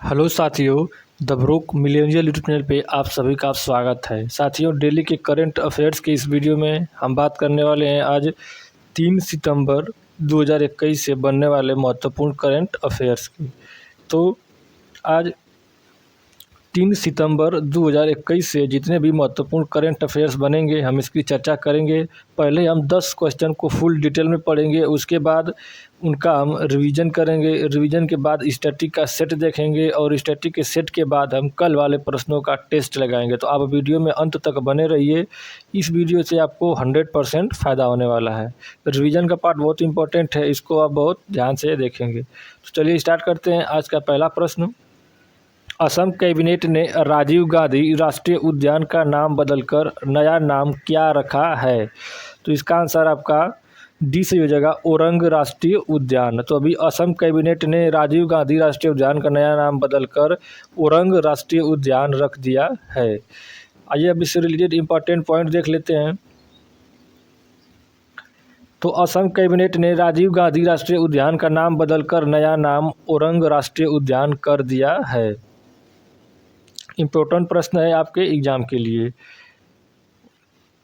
Hello साथियों, the broke millennial YouTube channel पे आप सभी का स्वागत है। साथियों, डेली के करंट अफेयर्स के इस वीडियो में हम बात करने वाले हैं आज 3 सितंबर 2021 से बनने वाले महत्वपूर्ण करंट अफेयर्स की। तो आज 3 सितंबर 2021 से जितने भी महत्वपूर्ण करंट अफेयर्स बनेंगे हम इसकी चर्चा करेंगे। पहले हम 10 क्वेश्चन को फुल डिटेल में पढ़ेंगे, उसके बाद उनका हम रिवीजन करेंगे। रिवीजन के बाद स्टैटिक का सेट देखेंगे और स्टैटिक के सेट के बाद हम कल वाले प्रश्नों का टेस्ट लगाएंगे। तो आप वीडियो में अंत तक बने रहिए, इस वीडियो से आपको 100% फ़ायदा होने वाला है। रिवीजन का पार्ट बहुत इंपॉर्टेंट है, इसको आप बहुत ध्यान से देखेंगे। तो चलिए स्टार्ट करते हैं। आज का पहला प्रश्न, असम कैबिनेट ने राजीव गांधी राष्ट्रीय उद्यान का नाम बदलकर नया नाम क्या रखा है? तो इसका आंसर आपका डी से हो जाएगा, औरंग राष्ट्रीय उद्यान। तो अभी असम कैबिनेट ने राजीव गांधी राष्ट्रीय उद्यान का नया नाम बदलकर औरंग राष्ट्रीय उद्यान रख दिया है। आइए अब इससे रिलेटेड इंपॉर्टेंट पॉइंट देख लेते हैं। तो असम कैबिनेट ने राजीव गांधी राष्ट्रीय उद्यान का नाम बदलकर नया नाम औरंग राष्ट्रीय उद्यान कर दिया है। इम्पोर्टेंट प्रश्न है आपके एग्जाम के लिए।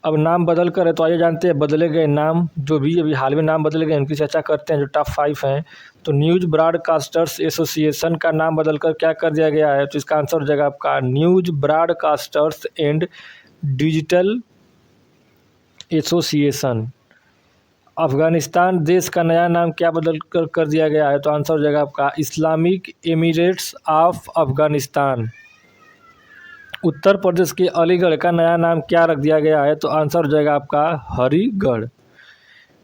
अब नाम बदल कर है, तो आइए जानते हैं बदले गए नाम, जो भी अभी हाल में नाम बदले गए उनकी चर्चा करते हैं, जो टॉप 5 हैं। तो न्यूज़ ब्रॉडकास्टर्स एसोसिएशन का नाम बदलकर क्या कर दिया गया है? तो इसका आंसर हो जाएगा आपका news broadcasters and digital association. Afghanistan देश का नया नाम क्या बदल कर दिया गया है? तो आंसर हो जाएगा आपका Islamic Emirates of Afghanistan. Uttar Pradesh के अलीगढ़ का नया नाम क्या रख दिया गया है? तो आंसर हो जाएगा आपका हरिगढ़।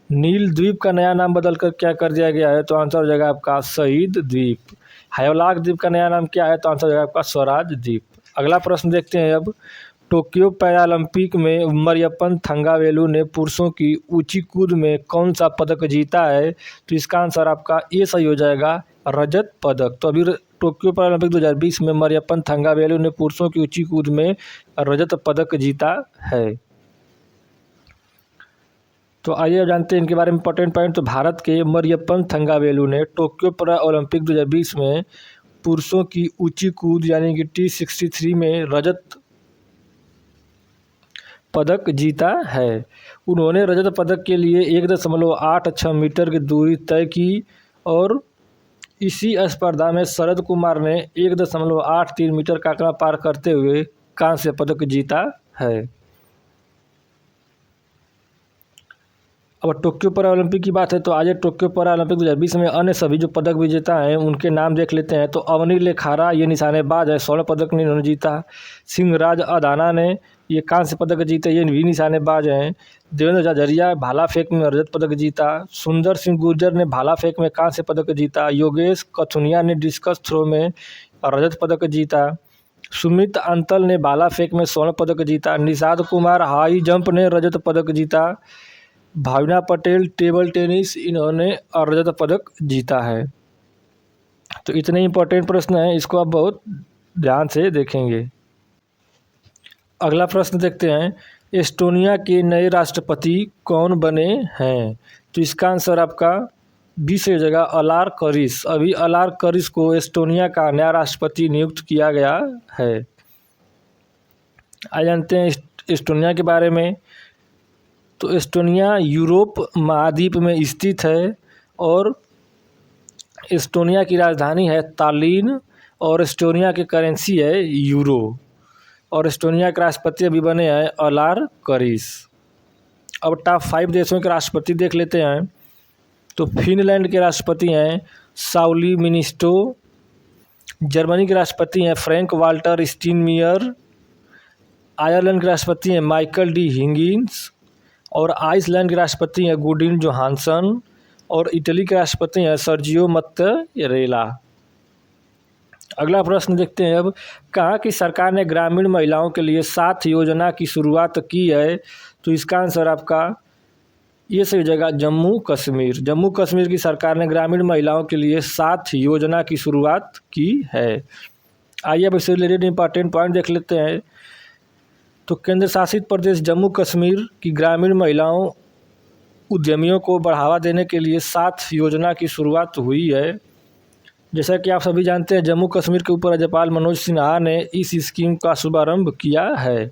नील द्वीप का नया नाम बदलकर क्या कर दिया गया है? तो आंसर हो जाएगा आपका शहीद द्वीप। हायोलाक द्वीप का नया नाम क्या है? तो आंसर हो जाएगा आपका स्वराज द्वीप। अगला प्रश्न देखते हैं अब। टोक्यो पैरालंपिक में मरियप्पन थंगावेलु ने पुरुषों की ऊंची कूद में कौन सा पदक जीता है? तो इसका आंसर आपका ए सही हो जाएगा, रजत पदक। तो अभी टोक्यो पैरालंपिक 2020 में मरियप्पन थंगावेलु ने पुरुषों की ऊंची कूद में रजत पदक जीता है। तो आइए जानते हैं इनके बारे में इंपॉर्टेंट पॉइंट। तो भारत के मरियप्पन थंगावेलु ने टोक्यो पैरा ओलंपिक 2020 में पुरुषों की ऊंची कूद यानी कि T63 में रजत पदक जीता है। उन्होंने रजत पदक के लिए 1.86 मीटर की दूरी तय की और इसी स्पर्धा में शरद कुमार ने 1.83 मीटर का आंकड़ा पार करते हुए कांस्य पदक जीता है। अब टोक्यो पैरा ओलंपिक की बात है, तो आज टोक्यो पैरा ओलंपिक 2020 में अन्य सभी जो पदक विजेता हैं उनके नाम देख लेते हैं। तो अवनी लेखारा ये निशानेबाज है, स्वर्ण पदक ने इन्होंने जीता। सिंहराज अदाना ने ये कांस्य पदक जीते, ये भी निशानेबाज हैं। देवेंद्र झाझरिया भाला फेंक में रजत पदक जीता। सुंदर सिंह गुर्जर ने भाला फेंक में कांस्य पदक जीता। योगेश कथुनिया ने डिस्कस थ्रो में रजत पदक जीता। सुमित अंतल ने भाला फेंक में स्वर्ण पदक जीता। निषाद कुमार हाई जंप ने रजत पदक जीता। भावना पटेल टेबल टेनिस, इन्होंने रजत पदक जीता है। तो इतने इंपॉर्टेंट प्रश्न हैं, इसको आप बहुत ध्यान से देखेंगे। अगला प्रश्न देखते हैं। एस्टोनिया के नए राष्ट्रपति कौन बने हैं? तो इसका आंसर आपका बी से हो जाएगा, अलार करिस। अभी अलार करिस को एस्टोनिया का नया राष्ट्रपति नियुक्त किया गया है। आ जानते हैं एस्टोनिया के बारे में। तो एस्टोनिया यूरोप महाद्वीप में स्थित है और एस्टोनिया की राजधानी है तालिन और एस्टोनिया की करेंसी है यूरो। और एस्टोनिया के राष्ट्रपति अभी बने हैं अलार करिस। अब टॉप 5 देशों के राष्ट्रपति देख लेते हैं। तो फिनलैंड के राष्ट्रपति हैं साउली मिनिस्टो। जर्मनी के राष्ट्रपति हैं फ्रैंक वाल्टर स्टीनमियर। आयरलैंड के राष्ट्रपति हैं माइकल डी हिगिन्स। और आइसलैंड के राष्ट्रपति हैं गुडिन जोहानसन। और इटली के राष्ट्रपति हैं सर्जियो मत्तेरेला। अगला प्रश्न देखते हैं अब। कहाँ की सरकार ने ग्रामीण महिलाओं के लिए 7 योजना की शुरुआत की है? तो इसका आंसर आपका ये सही हो जाएगा, जम्मू कश्मीर। जम्मू कश्मीर की सरकार ने ग्रामीण महिलाओं के लिए 7 योजना की शुरुआत की है। आइए अब इससे रिलेटेड इंपॉर्टेंट पॉइंट देख लेते हैं। तो केंद्र शासित प्रदेश जम्मू कश्मीर की ग्रामीण महिलाओं उद्यमियों को बढ़ावा देने के लिए 7 योजना की शुरुआत हुई है, जैसा कि आप सभी जानते हैं, जम्मू कश्मीर के ऊपर राज्यपाल मनोज सिन्हा ने इस स्कीम का शुभारंभ किया है।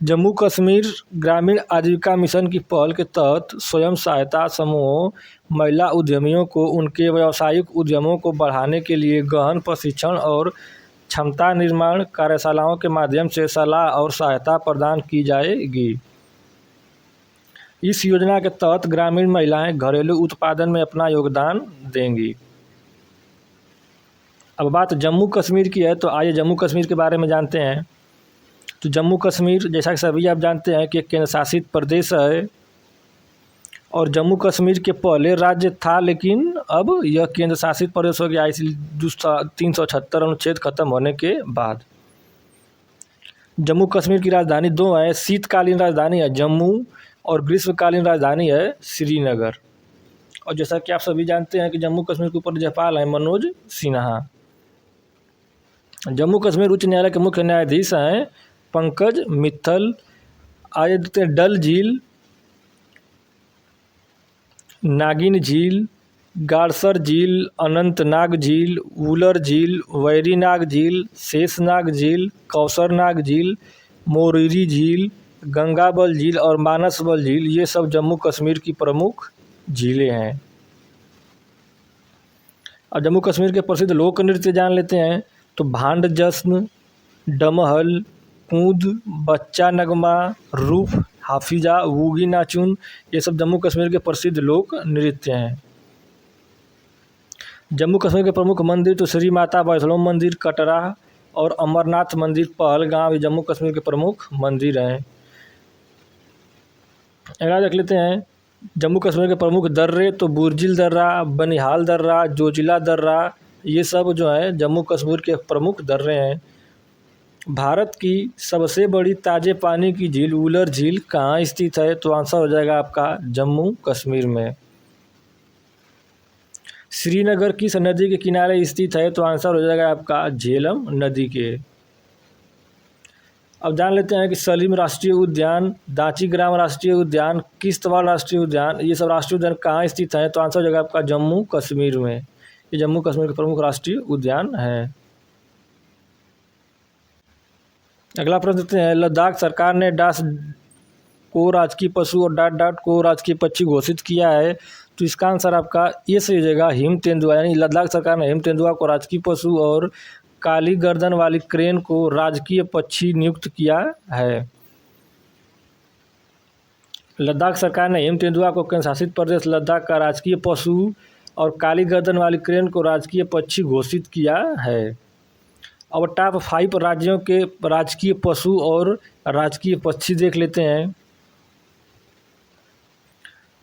जम्मू कश्मीर ग्रामीण आजीविका मिशन की पहल के तहत स्वयं सहायता समूहों, महिला उद्यमियों को उनके व्यावसायिक उद्यमों को बढ़ाने के लिए गहन प्रशिक्षण और क्षमता निर्माण कार्यशालाओं के माध्यम से सलाह और सहायता प्रदान की जाएगी। इस योजना के तहत ग्रामीण महिलाएं घरेलू उत्पादन में अपना योगदान देंगी। अब बात जम्मू कश्मीर की है, तो आइए जम्मू कश्मीर के बारे में जानते हैं। तो जम्मू कश्मीर, जैसा कि सभी आप जानते हैं, कि एक केंद्र शासित प्रदेश है और जम्मू कश्मीर के पहले राज्य था, लेकिन अब यह केंद्र शासित प्रदेश हो गया, इसलिए 376 अनुच्छेद खत्म होने के बाद। जम्मू कश्मीर की राजधानी दो है, शीतकालीन राजधानी है जम्मू और ग्रीष्मकालीन राजधानी है श्रीनगर। और जैसा कि आप सभी जानते हैं कि जम्मू कश्मीर के ऊपर राज्यपाल हैं मनोज सिन्हा। जम्मू कश्मीर उच्च न्यायालय के मुख्य न्यायाधीश हैं पंकज मित्तल। आगे देखते हैं डल झील, नागिन झील, गाड़सर झील, अनंतनाग झील, वुलर झील, वैरीनाग झील, शेषनाग झील, कौसरनाग झील, मोरीरी झील, गंगाबल झील और मानसबल झील, ये सब जम्मू कश्मीर की प्रमुख झीलें हैं। और जम्मू कश्मीर के प्रसिद्ध लोक नृत्य जान लेते हैं। तो भांड जश्न, डमहल, कूद, बच्चा नगमा, रूफ, हाफिजा, वूगी नाचुन, ये सब जम्मू कश्मीर के प्रसिद्ध लोक नृत्य हैं। जम्मू कश्मीर के प्रमुख मंदिर तो श्री माता वैष्णो मंदिर कटरा और अमरनाथ मंदिर पहलगाम, ये जम्मू कश्मीर के प्रमुख मंदिर हैं। अगला देख लेते हैं जम्मू कश्मीर के प्रमुख दर्रे, तो बुर्जिल दर्रा, बनिहाल दर्रा, जोजिला दर्रा, ये सब जो है जम्मू कश्मीर के प्रमुख दर्रे हैं। भारत की सबसे बड़ी ताजे पानी की झील वुलर झील कहाँ स्थित है? तो आंसर हो जाएगा आपका जम्मू कश्मीर में। श्रीनगर किस नदी के किनारे स्थित है? तो आंसर हो जाएगा आपका झेलम नदी के। अब जान लेते हैं कि सलीम राष्ट्रीय उद्यान, दांचीग्राम राष्ट्रीय उद्यान, किश्तवाड़ राष्ट्रीय उद्यान, ये सब राष्ट्रीय उद्यान कहाँ स्थित हैं? तो आंसर हो जाएगा आपका जम्मू कश्मीर में। ये जम्मू कश्मीर के प्रमुख राष्ट्रीय उद्यान हैं। अगला प्रश्न देखते हैं, लद्दाख सरकार ने डास को राजकीय पशु और डाट डाट को राजकीय पक्षी घोषित किया है। तो इसका आंसर आपका ये सही हो जाएगा हिम तेंदुआ, यानी लद्दाख सरकार ने हिम तेंदुआ को राजकीय पशु और काली गर्दन वाली क्रेन को राजकीय पक्षी नियुक्त किया है। लद्दाख सरकार ने हिम तेंदुआ को केंद्र शासित प्रदेश लद्दाख का राजकीय पशु और काली गर्दन वाली क्रेन को राजकीय पक्षी घोषित किया है। अब टॉप 5 राज्यों के राजकीय पशु और राजकीय पक्षी देख लेते हैं।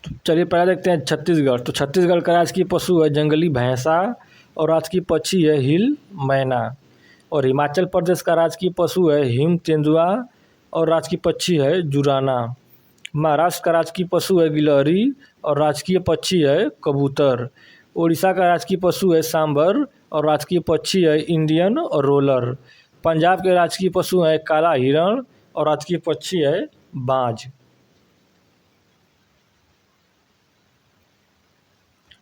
तो चलिए पहले देखते हैं छत्तीसगढ़। तो छत्तीसगढ़ का राजकीय पशु है जंगली भैंसा और राजकीय पक्षी है हिल मैना। और हिमाचल प्रदेश का राजकीय पशु है हिम तेंदुआ और राजकीय पक्षी है जुराना। महाराष्ट्र का राजकीय पशु है गिलहरी और राजकीय पक्षी है कबूतर। उड़ीसा का राजकीय पशु है सांबर और राजकीय पक्षी है इंडियन रोलर। पंजाब के राजकीय पशु है काला हिरण और राजकीय पक्षी है बाज।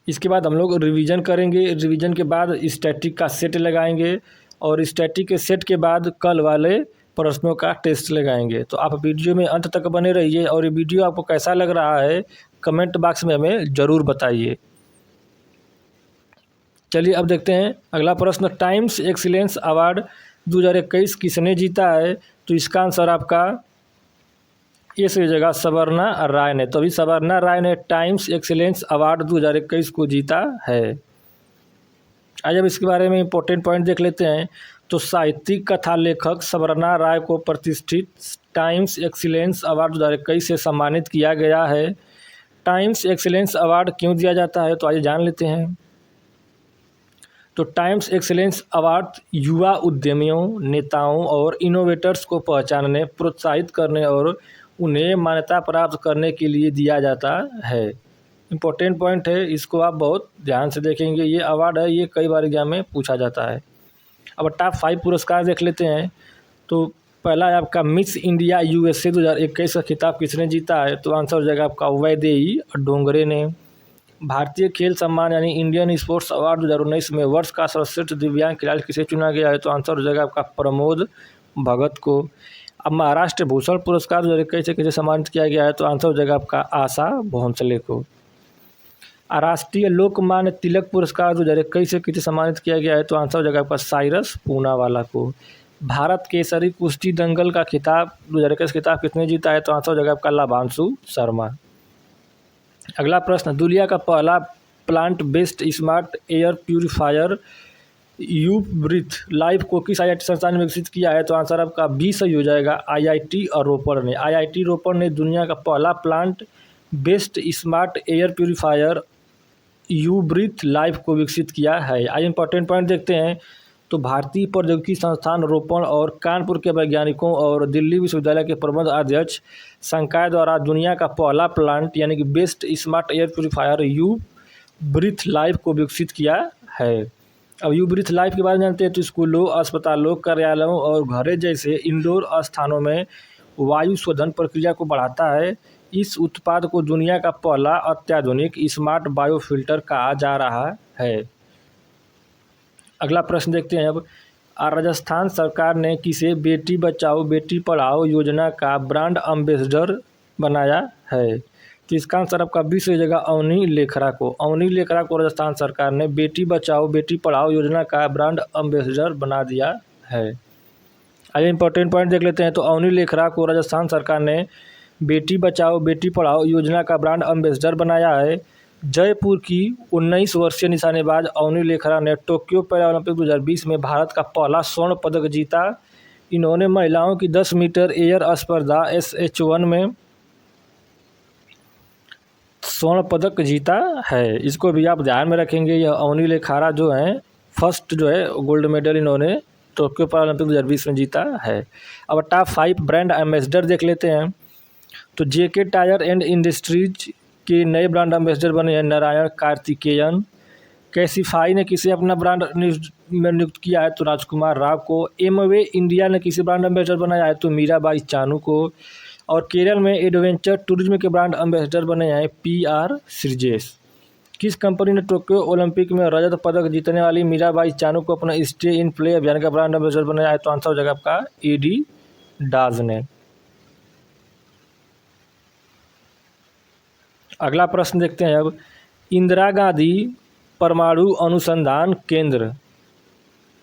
इसके बाद हम लोग रिवीजन करेंगे। रिवीजन के बाद स्टैटिक का सेट लगाएंगे और स्टैटिक के सेट के बाद कल वाले प्रश्नों का टेस्ट लगाएंगे। तो आप वीडियो में अंत तक बने रहिए और ये वीडियो आपको कैसा लग रहा है कमेंट बॉक्स में हमें ज़रूर बताइए। चलिए अब देखते हैं अगला प्रश्न, टाइम्स एक्सीलेंस अवार्ड 2021 किसने जीता है? तो इसका आंसर आपका ये सही जगह सवर्णा राय ने। तो अभी सवर्णा राय ने टाइम्स एक्सीलेंस अवार्ड 2021 को जीता है। आज अब इसके बारे में इंपॉर्टेंट पॉइंट देख लेते हैं। तो साहित्यिक कथा लेखक सवर्णा राय को प्रतिष्ठित टाइम्स एक्सीलेंस अवार्ड 2021 से सम्मानित किया गया है। टाइम्स एक्सीलेंस अवार्ड क्यों दिया जाता है? तो आइए जान लेते हैं। तो टाइम्स एक्सीलेंस अवार्ड युवा उद्यमियों, नेताओं और इनोवेटर्स को पहचानने, प्रोत्साहित करने और उन्हें मान्यता प्राप्त करने के लिए दिया जाता है। इम्पोर्टेंट पॉइंट है, इसको आप बहुत ध्यान से देखेंगे। ये अवार्ड है, ये कई बार एग्जाम में पूछा जाता है। अब टॉप 5 पुरस्कार देख लेते हैं। तो पहला है आपका मिस इंडिया USA 2021 का खिताब किसने जीता है? तो आंसर हो जाएगा आपका वैदेही डोंगरे ने। भारतीय खेल सम्मान यानी इंडियन स्पोर्ट्स अवार्ड 2019 में वर्ष का सर्वश्रेष्ठ दिव्यांग खिलाड़ी किसे चुना गया है? तो आंसर हो जाएगा आपका प्रमोद भगत को। अब महाराष्ट्र भूषण पुरस्कार 2021 से किसे सम्मानित किया गया है? तो आंसर हो जाएगा आपका आशा भोंसले को। राष्ट्रीय लोकमान्य तिलक पुरस्कार 2021 से किसे सम्मानित किया गया है? तो आंसर हो जाएगा आपका साइरस पूनावाला को। भारत केसरी कुश्ती दंगल का खिताब 2021 खिताब किसने जीता है? तो आंसर हो जाएगा आपका लाभांशु शर्मा। अगला प्रश्न, दुनिया का पहला plant based smart air purifier U breathe live को किस IIT संस्थान ने विकसित किया है? तो आंसर आपका बी सही हो जाएगा, IIT रोपड़ ने। IIT रोपड़ ने दुनिया का पहला plant based smart air purifier U breathe live को विकसित किया है। आइए इंपॉर्टेंट पॉइंट देखते हैं। तो भारतीय प्रौद्योगिकी संस्थान रोपड़ और कानपुर के वैज्ञानिकों और दिल्ली विश्वविद्यालय के प्रबंध अध्यक्ष संकाय द्वारा दुनिया का पहला प्लांट यानी कि best smart air purifier U breathe live को विकसित किया है। अब यू ब्रीथ लाइव के बारे में जानते हैं। तो स्कूलों, अस्पतालों, कार्यालयों और घरों जैसे इंडोर स्थानों में वायु शोधन प्रक्रिया को बढ़ाता है। इस उत्पाद को दुनिया का पहला अत्याधुनिक स्मार्ट बायोफिल्टर कहा जा रहा है। अगला प्रश्न देखते हैं। अब राजस्थान सरकार ने किसे बेटी बचाओ बेटी पढ़ाओ योजना का ब्रांड एम्बेसडर बनाया है? तो इसका आंसर आपका बी से हो जाएगा, अवनी लेखरा को। अवनी लेखरा को राजस्थान सरकार ने बेटी बचाओ बेटी पढ़ाओ योजना का ब्रांड एम्बेसडर बना दिया है। आइए इंपॉर्टेंट पॉइंट देख लेते हैं। तो अवनी लेखरा को राजस्थान सरकार ने बेटी बचाओ बेटी पढ़ाओ योजना का ब्रांड एम्बेसडर बनाया है। जयपुर की 19 वर्षीय निशानेबाज अवनी लेखरा ने टोक्यो पैरालंपिक 2020 में भारत का पहला स्वर्ण पदक जीता। इन्होंने महिलाओं की 10 मीटर एयर स्पर्धा SH1 में स्वर्ण पदक जीता है। इसको भी आप ध्यान में रखेंगे। यह अवनी लेखरा जो हैं फर्स्ट जो है गोल्ड मेडल इन्होंने टोक्यो पैरालंपिक 2020 में जीता है। अब टॉप 5 ब्रांड एम्बेसडर देख लेते हैं। तो JK टायर एंड इंडस्ट्रीज के नए ब्रांड एम्बेसडर बने हैं नारायण कार्तिकेयन। कैसीफाई ने किसे अपना ब्रांड में नियुक्त किया है? तो राजकुमार राव को। एमवे इंडिया ने किसे ब्रांड एम्बेसडर बनाया है? तो मीराबाई चानू को। और केरल में एडवेंचर टूरिज्म के ब्रांड एम्बेसडर बने हैं PR श्रीजेश। किस कंपनी ने टोक्यो ओलंपिक में रजत पदक जीतने वाली मीराबाई चानू को अपना स्टे इन प्ले अभियान का ब्रांड एम्बेसडर बनाया है? तो आंसर हो जाएगा आपका एडिडास ने। अगला प्रश्न देखते हैं। अब इंदिरा गांधी परमाणु अनुसंधान केंद्र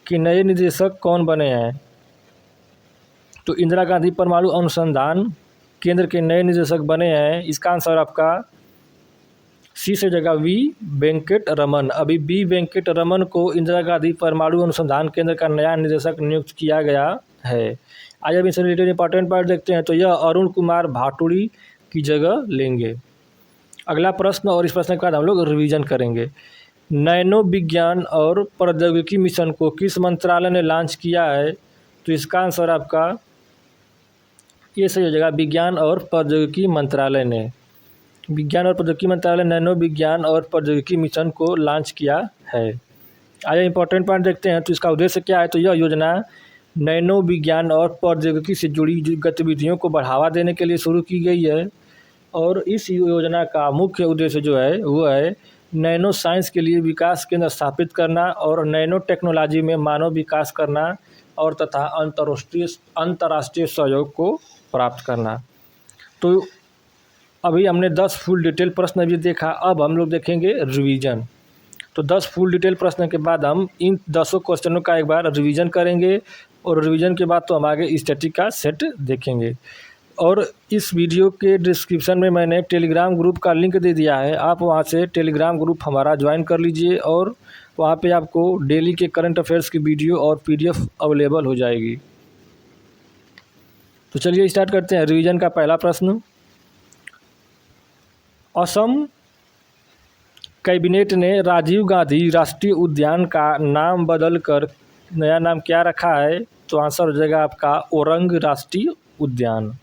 के नए निदेशक कौन बने हैं? तो इंदिरा गांधी परमाणु अनुसंधान केंद्र के नए निदेशक बने हैं। इसका आंसर आपका सी से जगह वी वेंकट रमन। अभी बी वेंकट रमन को इंदिरा गांधी परमाणु अनुसंधान केंद्र का नया निदेशक नियुक्त किया गया है। आज अब इससे रिलेटेड इंपॉर्टेंट पॉइंट देखते हैं। तो यह अरुण कुमार भाटुड़ी की जगह लेंगे। अगला प्रश्न, और इस प्रश्न के बाद हम लोग रिवीजन करेंगे। नैनो विज्ञान और प्रौद्योगिकी मिशन को किस मंत्रालय ने लॉन्च किया है? तो इसका आंसर आपका ये सही हो जाएगा, विज्ञान और प्रौद्योगिकी मंत्रालय ने। विज्ञान और प्रौद्योगिकी मंत्रालय नैनो विज्ञान और प्रौद्योगिकी मिशन को लॉन्च किया है। आइए इंपॉर्टेंट पॉइंट देखते हैं। तो इसका उद्देश्य क्या है? तो यह योजना नैनो विज्ञान और प्रौद्योगिकी से जुड़ी गतिविधियों को बढ़ावा देने के लिए शुरू की गई है। और इस योजना का मुख्य उद्देश्य जो है वो है नैनो साइंस के लिए विकास केंद्र स्थापित करना और नैनो टेक्नोलॉजी में मानव विकास करना और तथा अंतर्राष्ट्रीय सहयोग को प्राप्त करना। तो अभी हमने 10 फुल डिटेल प्रश्न भी देखा। अब हम लोग देखेंगे रिवीजन। तो 10 फुल डिटेल प्रश्न के बाद हम इन 10 क्वेश्चनों का एक बार रिवीजन करेंगे और रिवीजन के बाद तो हम आगे स्टैटिक का सेट देखेंगे। और इस वीडियो के डिस्क्रिप्शन में मैंने टेलीग्राम ग्रुप का लिंक दे दिया है। आप वहां से टेलीग्राम ग्रुप हमारा ज्वाइन कर लीजिए और वहां पे आपको डेली के करंट अफेयर्स की वीडियो और PDF अवेलेबल हो जाएगी। तो चलिए स्टार्ट करते हैं। रिवीजन का पहला प्रश्न, असम कैबिनेट ने राजीव गांधी राष्ट्रीय उद्यान का नाम बदलकर नया नाम क्या रखा है? तो आंसर हो जाएगा आपका ओरंग राष्ट्रीय उद्यान।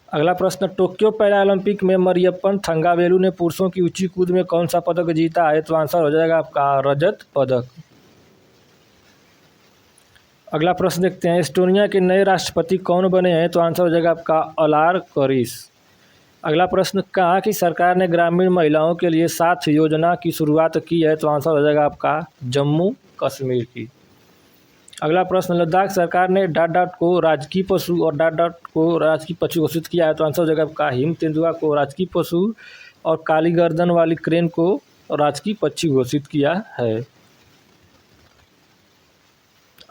अगला प्रश्न, टोक्यो पैरालंपिक में मरियप्पन थंगावेलु ने पुरुषों की ऊंची कूद में कौन सा पदक जीता है? तो आंसर हो जाएगा आपका रजत पदक। अगला प्रश्न देखते हैं, एस्टोनिया के नए राष्ट्रपति कौन बने हैं? तो आंसर हो जाएगा आपका अलार करिस। अगला प्रश्न, कहाँ की सरकार ने ग्रामीण महिलाओं के लिए साथ योजना की शुरुआत की है? तो आंसर हो जाएगा आपका जम्मू कश्मीर की। अगला प्रश्न, लद्दाख सरकार ने डाट डाट को राजकीय पशु और डाट डाट को राजकीय पक्षी घोषित किया है? तो आंसर हो जाएगा आपका हिम तेंदुआ को राजकीय पशु और काली गर्दन वाली क्रेन को राजकीय पक्षी घोषित किया है।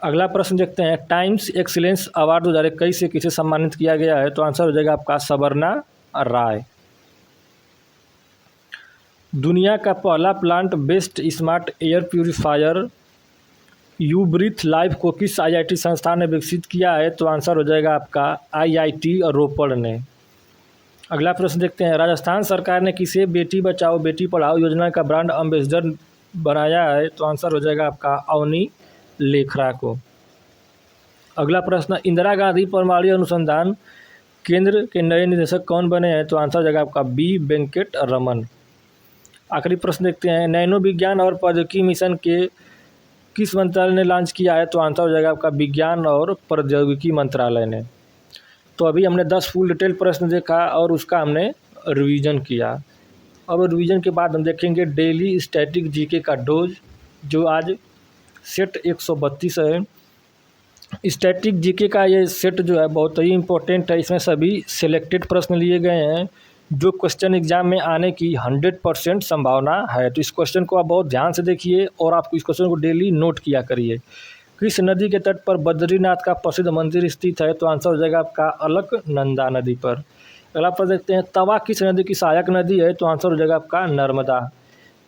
अगला प्रश्न देखते हैं, टाइम्स एक्सीलेंस अवार्ड 2021 से किसे सम्मानित किया गया है? तो आंसर हो जाएगा आपका सवर्णा राय। दुनिया का पहला plant based smart air purifier U breathe life को किस आईआईटी संस्थान ने विकसित किया है? तो आंसर हो जाएगा आपका आईआईटी रोपड़ ने। अगला प्रश्न देखते हैं, राजस्थान सरकार ने किसे बेटी बचाओ बेटी पढ़ाओ योजना का ब्रांड एम्बेसडर बनाया है? तो आंसर हो जाएगा आपका अवनी लेखरा को। अगला प्रश्न, इंदिरा गांधी परमाणु अनुसंधान केंद्र के नए निदेशक कौन बने हैं? तो आंसर हो जाएगा आपका बी वेंकट रमन। आखिरी प्रश्न देखते हैं, नैनो विज्ञान और प्रौद्योगिकी मिशन के किस मंत्रालय ने लॉन्च किया है? तो आंसर हो जाएगा आपका विज्ञान और प्रौद्योगिकी मंत्रालय ने। तो अभी हमने 10 फुल डिटेल प्रश्न देखा और उसका हमने रिवीजन किया। अब रिवीजन के बाद हम देखेंगे डेली स्टैटिक जीके का डोज, जो आज सेट 132 है। स्टैटिक जीके का ये सेट जो है बहुत ही इम्पोर्टेंट है। इसमें सभी सिलेक्टेड प्रश्न लिए गए हैं जो क्वेश्चन एग्जाम में आने की 100% संभावना है। तो इस क्वेश्चन को आप बहुत ध्यान से देखिए और आप इस क्वेश्चन को डेली नोट किया करिए। किस नदी के तट पर बद्रीनाथ का प्रसिद्ध मंदिर स्थित है? तो आंसर हो जाएगा आपका अलकनंदा नदी पर। अगला प्रश्न देखते हैं, तवा किस नदी की सहायक नदी है? तो आंसर हो जाएगा आपका नर्मदा।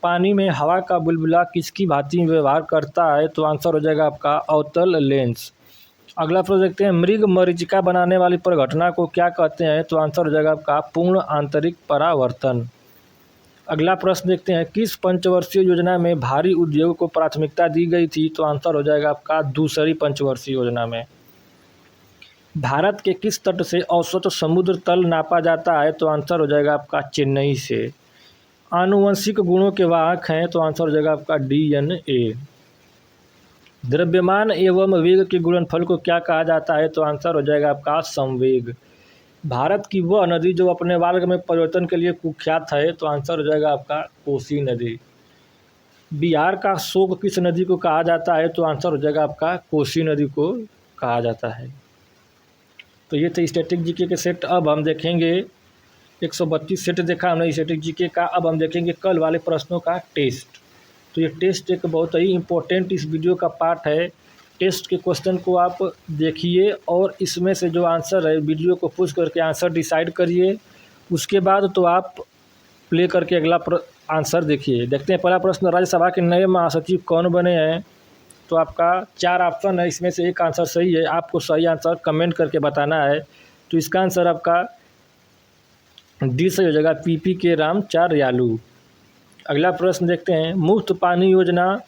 पानी में हवा का बुलबुला किसकी भांति व्यवहार करता है? तो आंसर हो जाएगा आपका अवतल लेंस। अगला प्रश्न देखते हैं, मृग मरीचिका बनाने वाली परिघटना को क्या कहते हैं? तो आंसर हो जाएगा आपका पूर्ण आंतरिक परावर्तन। अगला प्रश्न देखते हैं, किस पंचवर्षीय योजना में भारी उद्योग को प्राथमिकता दी गई थी? तो आंसर हो जाएगा आपका दूसरी पंचवर्षीय योजना में। भारत के किस तट से औसत समुद्र तल नापा जाता है? तो आंसर हो जाएगा आपका चेन्नई से। आनुवंशिक गुणों के वाहक हैं? तो आंसर हो जाएगा आपका डीएनए। द्रव्यमान एवं वेग के गुणनफल को क्या कहा जाता है? तो आंसर हो जाएगा आपका संवेग। भारत की वह नदी जो अपने मार्ग में परिवर्तन के लिए कुख्यात है? तो आंसर हो जाएगा आपका कोसी नदी। बिहार का शोक किस नदी को कहा जाता है? तो आंसर हो जाएगा आपका कोसी नदी को कहा जाता है। तो ये थे स्टैटिक जीके के सेट। अब हम देखेंगे 132 सेट देखा हमने स्टैटिक जीके का। अब हम देखेंगे कल वाले प्रश्नों का टेस्ट। तो ये टेस्ट एक बहुत ही इम्पोर्टेंट इस वीडियो का पार्ट है। टेस्ट के क्वेश्चन को आप देखिए और इसमें से जो आंसर है वीडियो को पुश करके आंसर डिसाइड करिए। उसके बाद तो आप प्ले करके अगला आंसर देखिए। देखते हैं पहला प्रश्न, राज्यसभा के नए महासचिव कौन बने हैं? तो आपका 4 ऑप्शन है, इसमें से एक आंसर सही है। आपको सही आंसर कमेंट करके बताना है। तो इसका आंसर आपका डी सही हो जाएगा, पीपी के रामचारयालू। अगला प्रश्न देखते हैं, मुफ्त पानी योजना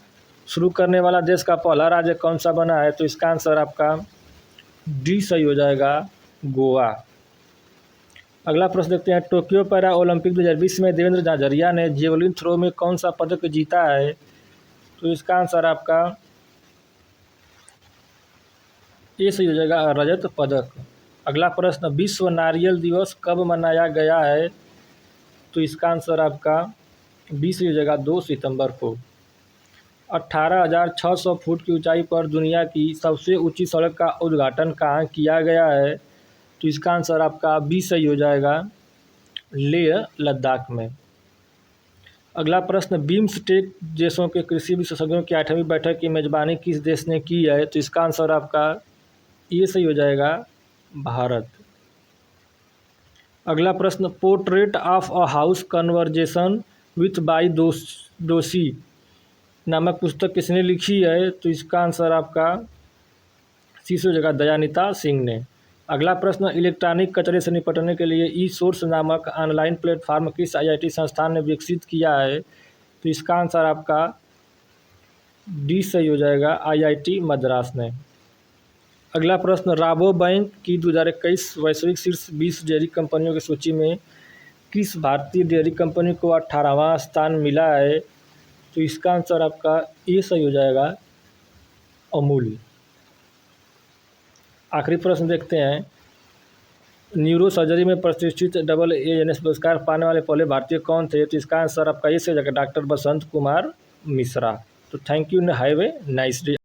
शुरू करने वाला देश का पहला राज्य कौन सा बना है? तो इसका आंसर आपका डी सही हो जाएगा, गोवा। अगला प्रश्न देखते हैं, टोक्यो पैरा ओलंपिक 2020 में देवेंद्र झाझरिया ने जेवलिन थ्रो में कौन सा पदक जीता है? तो इसका आंसर आपका ए सही हो जाएगा, रजत पदक। अगला प्रश्न, विश्व नारियल दिवस कब मनाया गया है? तो इसका आंसर आपका 20 हो जाएगा, 2 सितंबर को। 18,600 फुट की ऊंचाई पर दुनिया की सबसे ऊंची सड़क का उद्घाटन कहाँ किया गया है? तो इसका आंसर आपका 20 सही हो जाएगा, लेह लद्दाख में। अगला प्रश्न, बिम्स्टेक देशों के कृषि विशेषज्ञों की 8वीं बैठक की मेजबानी किस देश ने की है? तो इसका आंसर आपका ये सही हो जाएगा, भारत। अगला प्रश्न, portrait of a house conversation with by दोषी नामक पुस्तक किसने लिखी है? तो इसका आंसर आपका सी हो जाएगा, दयानिता सिंह ने। अगला प्रश्न, इलेक्ट्रॉनिक कचरे से निपटने के लिए ई सोर्स नामक ऑनलाइन प्लेटफॉर्म किस आईआईटी संस्थान ने विकसित किया है? तो इसका आंसर आपका डी सही हो जाएगा, आईआईटी मद्रास ने। अगला प्रश्न, राबो बैंक की 2021 वैश्विक शीर्ष 20 डेयरी कंपनियों की सूची में किस भारतीय डेयरी कंपनी को 18वां स्थान मिला है? तो इसका आंसर आपका ए सही हो जाएगा, अमूल। आखिरी प्रश्न देखते हैं, न्यूरो सर्जरी में प्रतिष्ठित AANS पुरस्कार पाने वाले पहले भारतीय कौन थे? तो इसका आंसर आपका ये से जाएगा डॉक्टर बसंत कुमार मिश्रा। तो thank you, have a nice day.